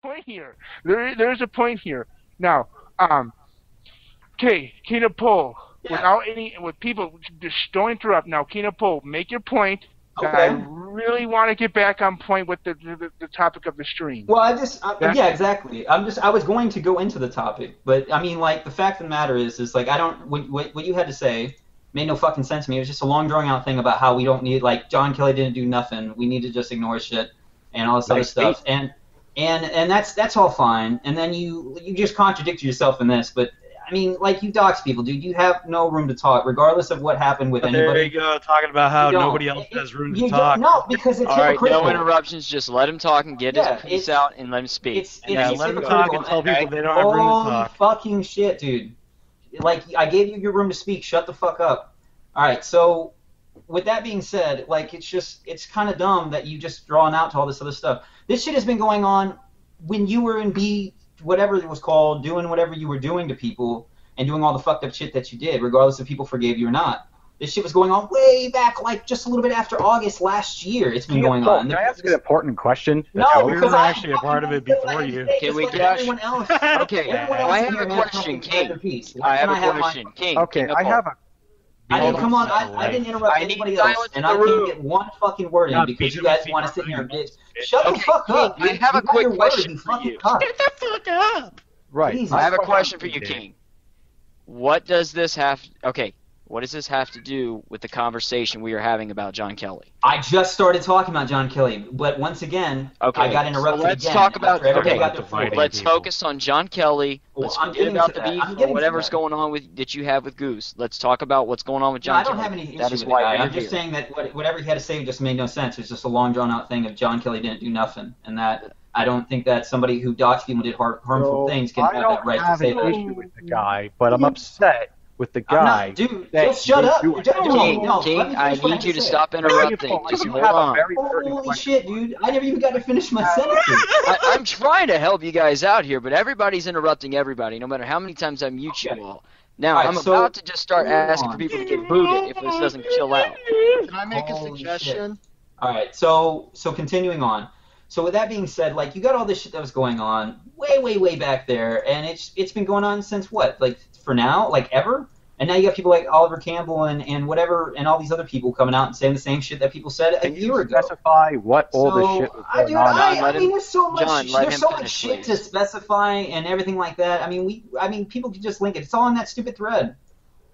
point here. There's a point here. Now, okay, Kina Poe, with people, just don't interrupt. Now, Kina Poe, make your point. Okay. I really want to get back on point with the topic of the stream. Well, yeah, exactly. I was going to go into the topic, but I mean, like, the fact of the matter is like, what you had to say made no fucking sense to me. It was just a long, drawn out thing about how we don't need, like, John Kelly didn't do nothing. We need to just ignore shit and all this other stuff. And that's all fine. And then you just contradict yourself in this, but I mean, like, you dox people, dude. You have no room to talk, regardless of what happened with anybody. There you go, talking about how nobody else has room to talk. No, because it's hypocritical. All right, no interruptions. Just let him talk and get his piece out and let him speak. Let him talk and tell people they don't have room to talk. Holy fucking shit, dude. Like, I gave you your room to speak. Shut the fuck up. All right, so with that being said, like, it's kind of dumb that you just drawn out to all this other stuff. This shit has been going on when you were in whatever it was called, doing whatever you were doing to people and doing all the fucked up shit that you did, regardless if people forgave you or not. This shit was going on way back, like, just a little bit after August last year. It's been going on. Can I ask an important question? No, we were actually a part of it before you. Can we everyone else? Okay, I have a question, King. I have a question, King. Okay, I have a... Come on, I didn't interrupt anybody else, and I can't get one fucking word in because you guys want to sit here and bitch. Shut the fuck up. I have a quick question for you. Shut the fuck up. Right. I have a question for you, King. What does this have... Okay, what does this have to do with the conversation we are having about John Kelly? I just started talking about John Kelly, but once again, I got interrupted let's again. Talk about... Okay, let's people. Focus on John Kelly. Let's forget about the beef or whatever's going on that you have with Goose. Let's talk about what's going on with John Kelly. I don't have any issue with the guy. I'm just saying that whatever he had to say just made no sense. It was just a long, drawn-out thing of John Kelly didn't do nothing, and that... I don't think that somebody who doxed people did harmful things can have that right to say that. I don't have an issue with the guy, but I'm upset with the guy. Dude, just shut up. King, I need you to stop interrupting. Just hold on. Holy shit, dude. I never even got to finish my sentences. I'm trying to help you guys out here, but everybody's interrupting everybody, no matter how many times I mute you all. Now, I'm about to just start asking for people to get booted if this doesn't chill out. Can I make a suggestion? All right, so continuing on. So with that being said, like, you got all this shit that was going on way back there, and it's been going on since what? Like, for now? Like, ever? And now you got people like Oliver Campbell and whatever, and all these other people coming out and saying the same shit that people said a year ago. Specify what all this shit was going on. I mean, there's so much shit to specify and everything like that. I mean, people can just link it. It's all in that stupid thread.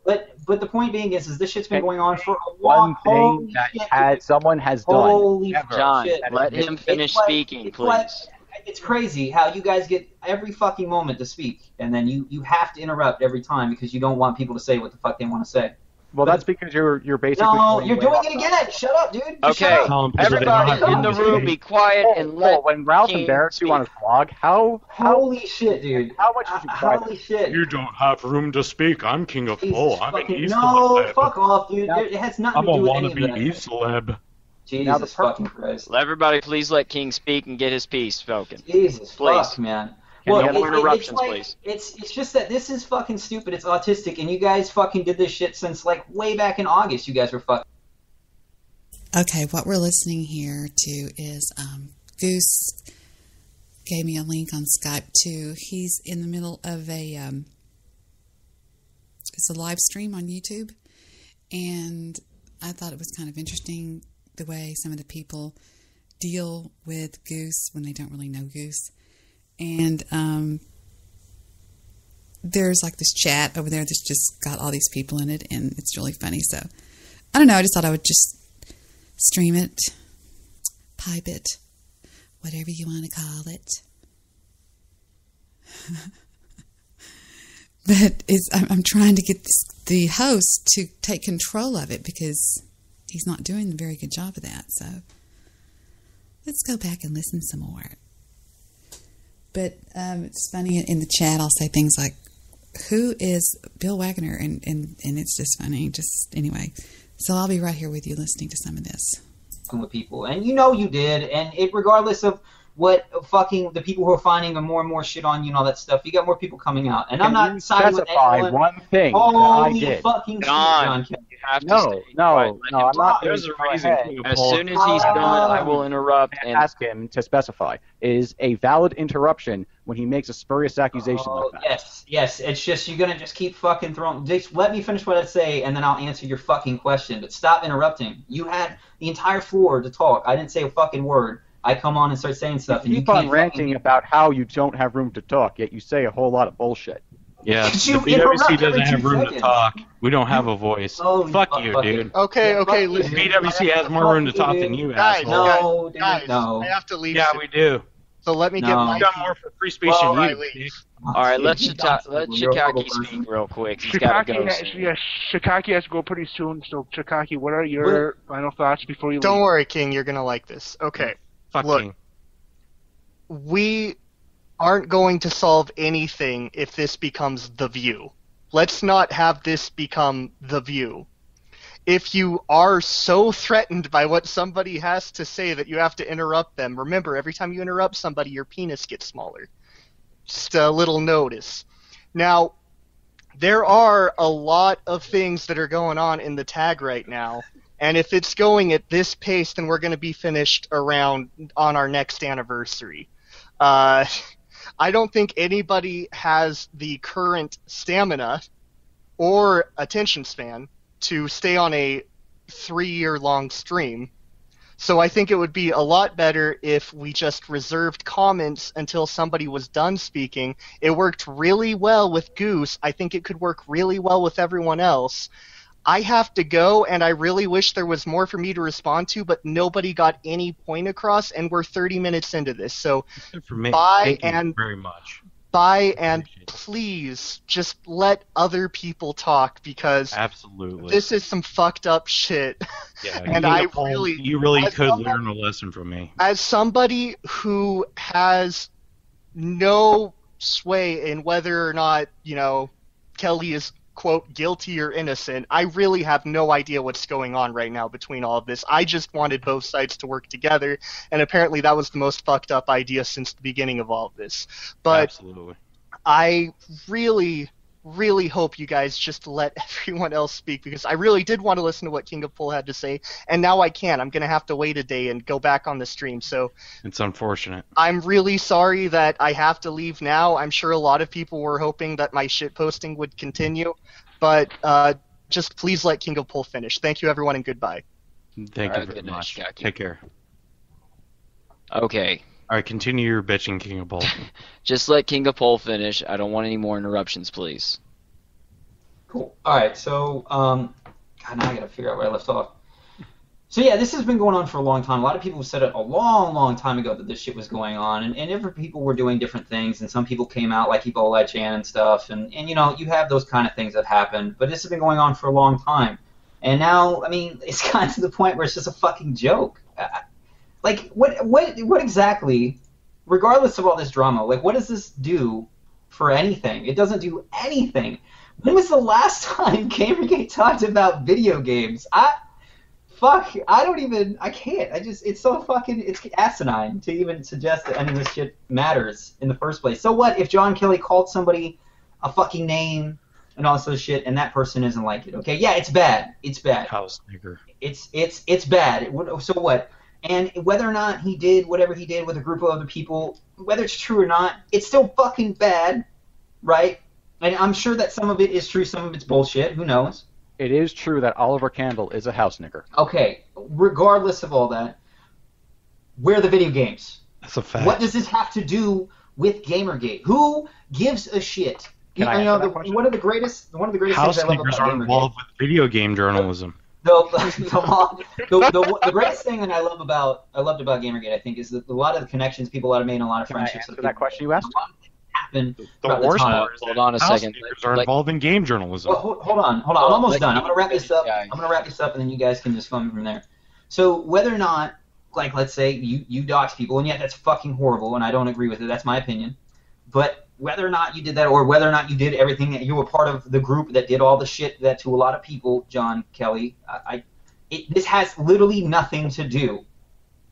But the point being is this shit's been going on for a long time. One thing that someone has done. Holy John, shit. let him finish speaking, please. It's crazy how you guys get every fucking moment to speak, and then you have to interrupt every time because you don't want people to say what the fuck they want to say. Well, that's because you're basically... No, you're doing it again. Shut up, dude. Okay, everybody in the room, be quiet and let... When Ralph embarrassed you on his vlog, Holy shit, dude. How much did you cry? Holy shit. You don't have room to speak. I'm king of Poe. I'm an E-celeb. No, fuck off, dude. It has nothing to do with any of that. I'm a wannabe E-celeb. Jesus fucking Christ. Everybody please let King speak and get his piece spoken. Jesus fuck, man. Well, no interruptions, please. It's just that this is fucking stupid. It's autistic, and you guys fucking did this shit since, like, way back in August. You guys were fucking... Okay, what we're listening here to is Goose gave me a link on Skype too. He's in the middle of it's a live stream on YouTube, and I thought it was kind of interesting the way some of the people deal with Goose when they don't really know Goose. And there's like this chat over there that's just got all these people in it, and it's really funny. So I don't know, I just thought I would just stream it, pipe it, whatever you want to call it. But I'm trying to get the host to take control of it because he's not doing a very good job of that. So let's go back and listen some more. But it's funny, in the chat I'll say things like, who is Bill Wagner? And it's just funny. Just anyway. So I'll be right here with you listening to some of this. With people. And you know you did. And regardless of what fucking the people who are finding more and more shit on you and all that stuff, you got more people coming out. And I'm not siding with anyone. One thing Holy that I did. fucking shit, John Kelly. have to No, stay no, quiet. Let no, him I'm talk. not. There's a Go reason. ahead. King of As Pole- soon as he's done, I will interrupt. And And ask him to specify. Is a valid interruption when he makes a spurious accusation like that? Yes. It's just you're gonna just keep fucking throwing. Just let me finish what I say, and then I'll answer your fucking question. But stop interrupting. You had the entire floor to talk. I didn't say a fucking word. I come on and start saying stuff, and you keep on can't ranting about how you don't have room to talk, yet you say a whole lot of bullshit. Yeah, the You interrupt BWC every doesn't have 2 room to seconds. talk. We don't have a voice. Oh, Fuck you, fuck dude. Okay, okay, Yeah, listen. BWC has more room to talk than you, Guys, asshole. No, dude, guys, no. I have to leave. Yeah, soon. we do. So let me get No. my. We've done more for free speech Well, than I you. leave. dick. all right, let You're a horrible Shikaki person. speak real quick. He's got to go. Shikaki, soon. yes, Shikaki has to go pretty soon. So Shikaki, what are your final thoughts before you Don't leave? worry, King. You're gonna like this. Okay. Fuck Look. King. We aren't going to solve anything if this becomes The View. Let's not have this become The View. If you are so threatened by what somebody has to say that you have to interrupt them, remember, every time you interrupt somebody, your penis gets smaller. Just a little notice. Now, there are a lot of things that are going on in the tag right now, and if it's going at this pace, then we're going to be finished around on our next anniversary. I don't think anybody has the current stamina or attention span to stay on a 3-year-long stream. So I think it would be a lot better if we just reserved comments until somebody was done speaking. It worked really well with Goose. I think it could work really well with everyone else. I have to go, and I really wish there was more for me to respond to, but nobody got any point across, and we're 30 minutes into this. So For me. Bye, Thank you and- very much. bye, and Appreciate it. please just let other people talk, because Absolutely. this is some fucked up shit. Yeah, and King I of Pole, really- you really as could someone- learn a lesson from me. As somebody who has no sway in whether or not, Kelly is, quote, guilty or innocent, I really have no idea what's going on right now between all of this. I just wanted both sides to work together, and apparently that was the most fucked up idea since the beginning of all of this. But Absolutely. I really, really hope you guys just let everyone else speak, because I really did want to listen to what King of Pole had to say, and now I can't. I'm going to have to wait a day and go back on the stream. So It's unfortunate. I'm really sorry that I have to leave now. I'm sure a lot of people were hoping that my shit posting would continue, but just please let King of Pole finish. Thank you, everyone, and goodbye. Thank All you right, very good night, much. Shikaki. Take care. Okay. All right, continue your bitching, King of Pole. Just let King of Pole finish. I don't want any more interruptions, please. Cool. All right, so God, now I gotta figure out where I left off. So yeah, this has been going on for a long time. A lot of people said it a long, long time ago that this shit was going on, and different people were doing different things, and some people came out like Ebola Chan and stuff, and you have those kind of things that happen. But this has been going on for a long time, and now I mean it's gotten to the point where it's just a fucking joke. Like what exactly? Regardless of all this drama, like what does this do for anything? It doesn't do anything. When was the last time Gamergate talked about video games? I can't. It's so fucking, it's asinine to even suggest that any of this shit matters in the first place. So what if John Kelly called somebody a fucking name and all this other shit, and that person isn't like it? Okay, yeah, it's bad. It's bad. House nigger. It's bad. So what? And whether or not he did whatever he did with a group of other people, whether it's true or not, it's still fucking bad, right? And I'm sure that some of it is true, some of it's bullshit. Who knows? It is true that Oliver Candle is a house nigger. Okay, regardless of all that, where are the video games? That's a fact. What does this have to do with Gamergate? Who gives a shit? Can I answer that question? One of the greatest House things I love niggers about are Gamergate. involved with video game journalism. The greatest thing that I loved about Gamergate, I think, is that a lot of the connections people have made, and a lot of Can I friendships. answer that question you asked? Happen. The throughout worst time. part is Hold that on a house second. niggers are Like- involved in game journalism. Well, hold on. I'm almost done. I'm gonna wrap this up. Yeah. I'm gonna wrap this up, and then you guys can just come from there. So whether or not, like, let's say you dox people, and yeah, that's fucking horrible, and I don't agree with it. That's my opinion. But whether or not you did that, or whether or not you did everything, that you were part of the group that did all the shit that to a lot of people, John Kelly, this has literally nothing to do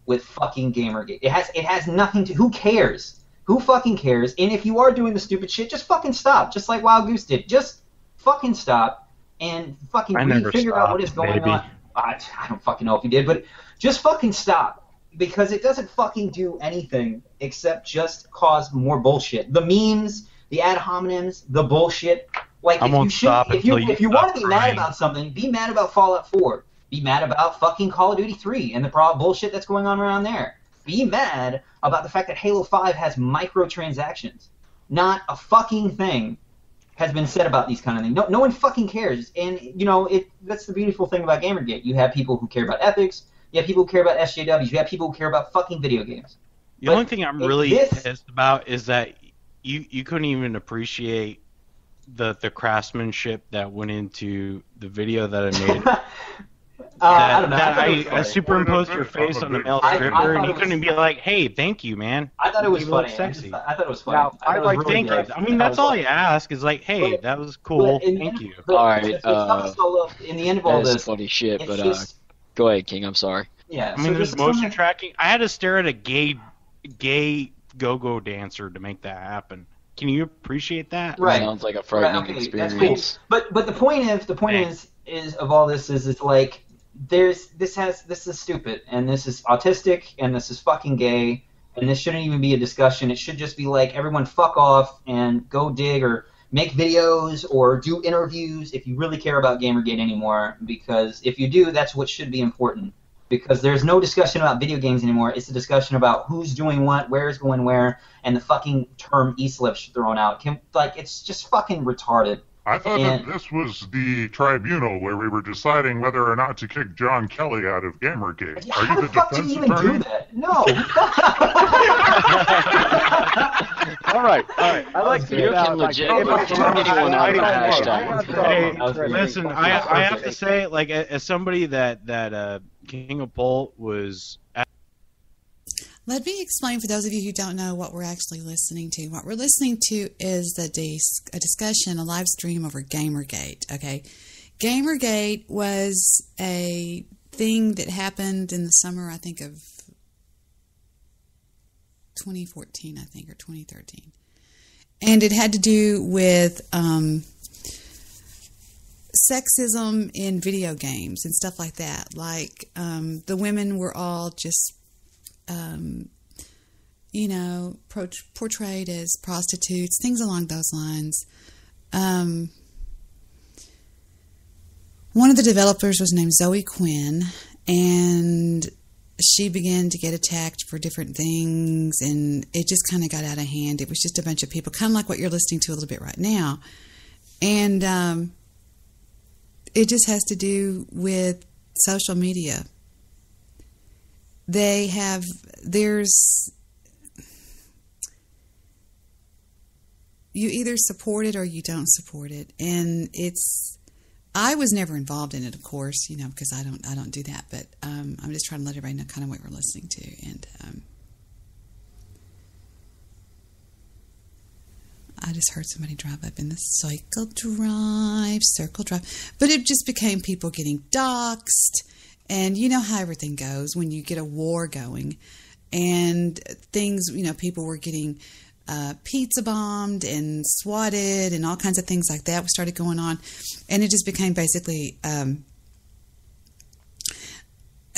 with fucking Gamergate. It has nothing to. Who cares? Who fucking cares? And if you are doing the stupid shit, just fucking stop. Just like Wild Goose did. Just fucking stop and fucking I never figure out stopped, what is going baby. on. I don't fucking know if you did, but just fucking stop. Because it doesn't fucking do anything except just cause more bullshit. The memes, the ad hominems, the bullshit. Like, I won't stop if you until you want to stop be mad crying. about something, be mad about Fallout 4. Be mad about fucking Call of Duty 3 and the bullshit that's going on around there. Be mad about the fact that Halo 5 has microtransactions. Not a fucking thing has been said about these kind of things. No one fucking cares. And, you know, that's the beautiful thing about Gamergate. You have people who care about ethics. You have people who care about SJWs. You have people who care about fucking video games. The only thing I'm really pissed about is that you couldn't even appreciate the craftsmanship that went into the video that I made. I don't know. I superimposed your face on the male stripper, and you couldn't be like, "Hey, thank you, man." I thought it was funny. Sexy. I thought it was funny. Now, I like really thank you. I mean, that's all you ask is like, "Hey, that was cool. Thank you." All right. In the end of all That's this, funny shit. it's But just, go ahead, King. I'm sorry. yeah. I mean, so there's just motion tracking. I had to stare at a gay go-go dancer to make that happen. Can you appreciate that? Right. Sounds like a frightening okay, experience. That's cool. But the point is of all this is it's like this is stupid, and this is autistic, and this is fucking gay, and this shouldn't even be a discussion. It should just be like, everyone fuck off and go dig or make videos or do interviews if you really care about Gamergate anymore, because if you do, that's what should be important. Because there's no discussion about video games anymore. It's a discussion about who's doing what, where is going where, and the fucking term e-slips thrown out. It's just fucking retarded. I thought that this was the tribunal where we were deciding whether or not to kick John Kelly out of Gamergate. Are How you the the fuck did defense you even attorney? do that? No. All right. I like to You get out, can like, legit if I'm turn anyone out of the hashtag. Hey, listen, I have to say, like, as somebody that King of Pole was. Let me explain for those of you who don't know what we're actually listening to. What we're listening to is a discussion, a live stream over Gamergate. Okay, Gamergate was a thing that happened in the summer, I think, of 2014, I think, or 2013, and it had to do with sexism in video games and stuff like that. Like the women were all just portrayed as prostitutes, things along those lines. One of the developers was named Zoe Quinn, and she began to get attacked for different things, and it just kind of got out of hand. It was just a bunch of people, kind of like what you're listening to a little bit right now. And it just has to do with social media. You either support it or you don't support it, and I was never involved in it, of course, because I don't do that, but I'm just trying to let everybody know kind of what we're listening to. And I just heard somebody drive up in the circle drive, but it just became people getting doxxed. And you know how everything goes when you get a war going, and things, people were getting pizza bombed and swatted and all kinds of things like that started going on. And it just became basically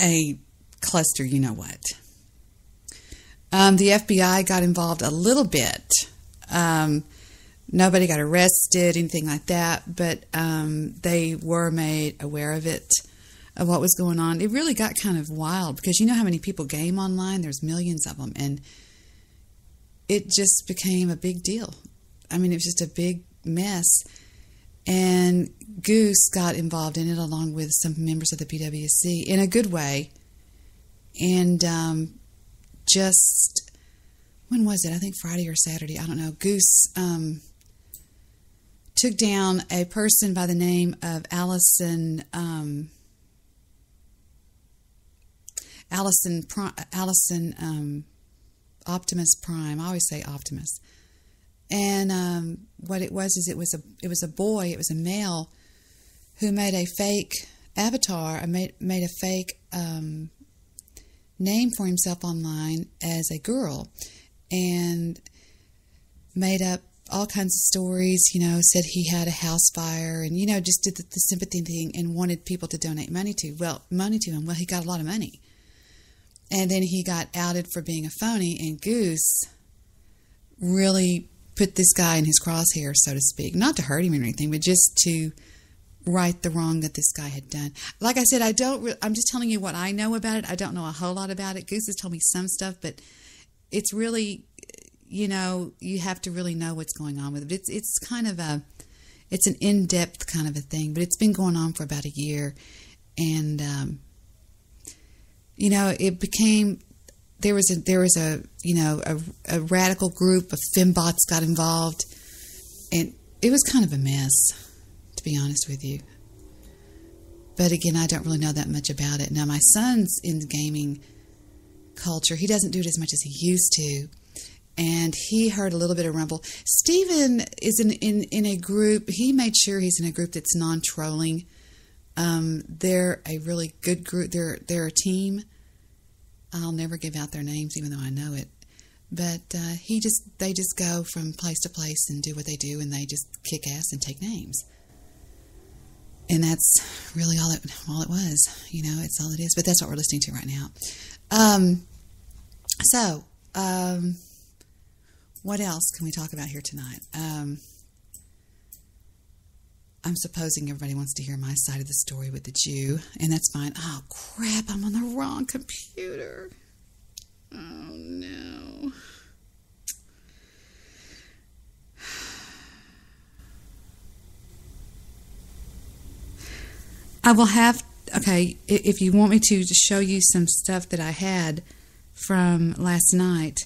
a cluster, you know what. The FBI got involved a little bit. Nobody got arrested, anything like that, but they were made aware of it, of what was going on. It really got kind of wild because you know how many people game online? There's millions of them, and it just became a big deal. I mean, it was just a big mess, and Goose got involved in it along with some members of the PWC in a good way. And just, when was it? I think Friday or Saturday, I don't know. Goose took down a person by the name of Allison Optimus Prime. I always say Optimus. And what it was is it was a boy, it was a male who made a fake avatar, made a fake name for himself online as a girl, and made up all kinds of stories, said he had a house fire and, just did the sympathy thing and wanted people to donate money to him. Well, he got a lot of money. And then he got outed for being a phony, and Goose really put this guy in his crosshairs, so to speak. Not to hurt him or anything, but just to right the wrong that this guy had done. Like I said, I'm just telling you what I know about it. I don't know a whole lot about it. Goose has told me some stuff, but it's really, you have to really know what's going on with it. It's kind of it's an in-depth kind of a thing, but it's been going on for about a year. And, it became, there was a radical group of fembots got involved, and it was kind of a mess, to be honest with you. But again, I don't really know that much about it. Now, my son's in the gaming culture. He doesn't do it as much as he used to, and he heard a little bit of rumble. Stephen is in a group. He made sure he's in a group that's non-trolling. They're a really good group. They're a team. I'll never give out their names, even though I know it. But they just go from place to place and do what they do, and they just kick ass and take names. And that's really all it was. It's all it is. But that's what we're listening to right now. What else can we talk about here tonight? I'm supposing everybody wants to hear my side of the story with the Jew, and that's fine. Oh, crap, I'm on the wrong computer. Oh, no. I will have, okay, if you want me to show you some stuff that I had from last night.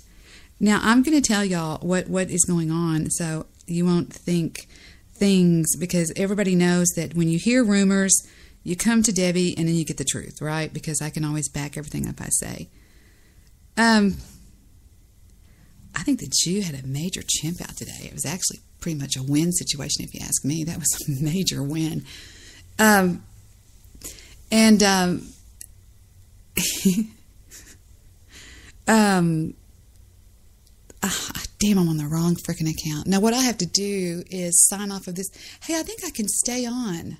Now, I'm going to tell y'all what is going on, so you won't think things, because everybody knows that when you hear rumors, you come to Debbie and then you get the truth, right? Because I can always back everything up I say. I think the Jew had a major chimp out today. It was actually pretty much a win situation, if you ask me. That was a major win. Damn, I'm on the wrong freaking account. Now, what I have to do is sign off of this. Hey, I think I can stay on.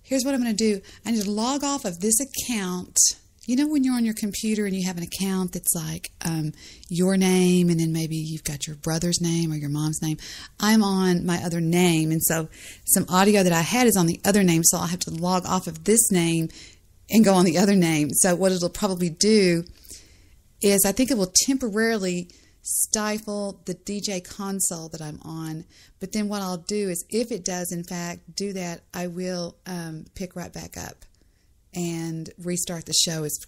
Here's what I'm going to do. I need to log off of this account. When you're on your computer and you have an account that's like your name, and then maybe you've got your brother's name or your mom's name. I'm on my other name, and so some audio that I had is on the other name, so I'll have to log off of this name and go on the other name. So what it'll probably do is I think it will temporarily stifle the DJ console that I'm on. But then what I'll do is, if it does in fact do that, I will pick right back up and restart the show is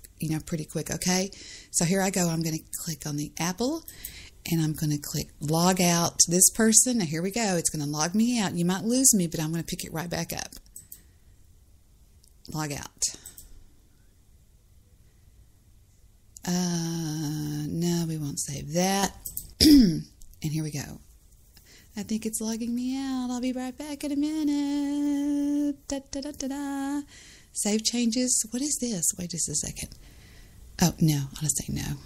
pretty quick. Okay, so here I go. I'm going to click on the Apple, and I'm going to click log out to this person. Now here we go. It's going to log me out. You might lose me, but I'm going to pick it right back up. Log out. No, we won't save that. And here we go. I think it's logging me out. I'll be right back in a minute. Da, da, da, da, da. Save changes. What is this? Wait just a second. Oh, no. I'll just say no.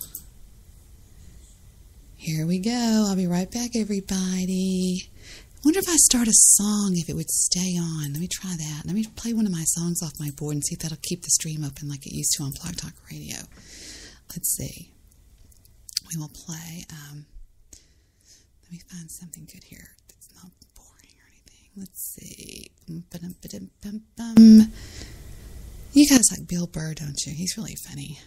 Here we go. I'll be right back, everybody. I wonder if I start a song, if it would stay on. Let me try that. Let me play one of my songs off my board and see if that'll keep the stream open like it used to on Blog Talk Radio. Let's see. We will play. Let me find something good here that's not boring or anything. Let's see. You guys like Bill Burr, don't you? He's really funny.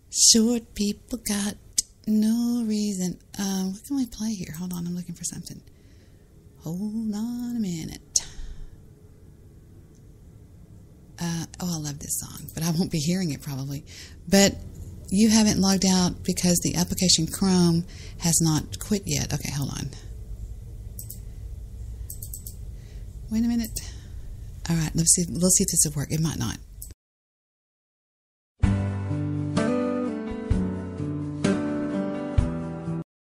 Short people got no reason. What can we play here? Hold on, I'm looking for something. Hold on a minute. I love this song, but I won't be hearing it probably. But you haven't logged out because the application Chrome has not quit yet. Okay, hold on. Wait a minute. All right, let's see if this will work. It might not.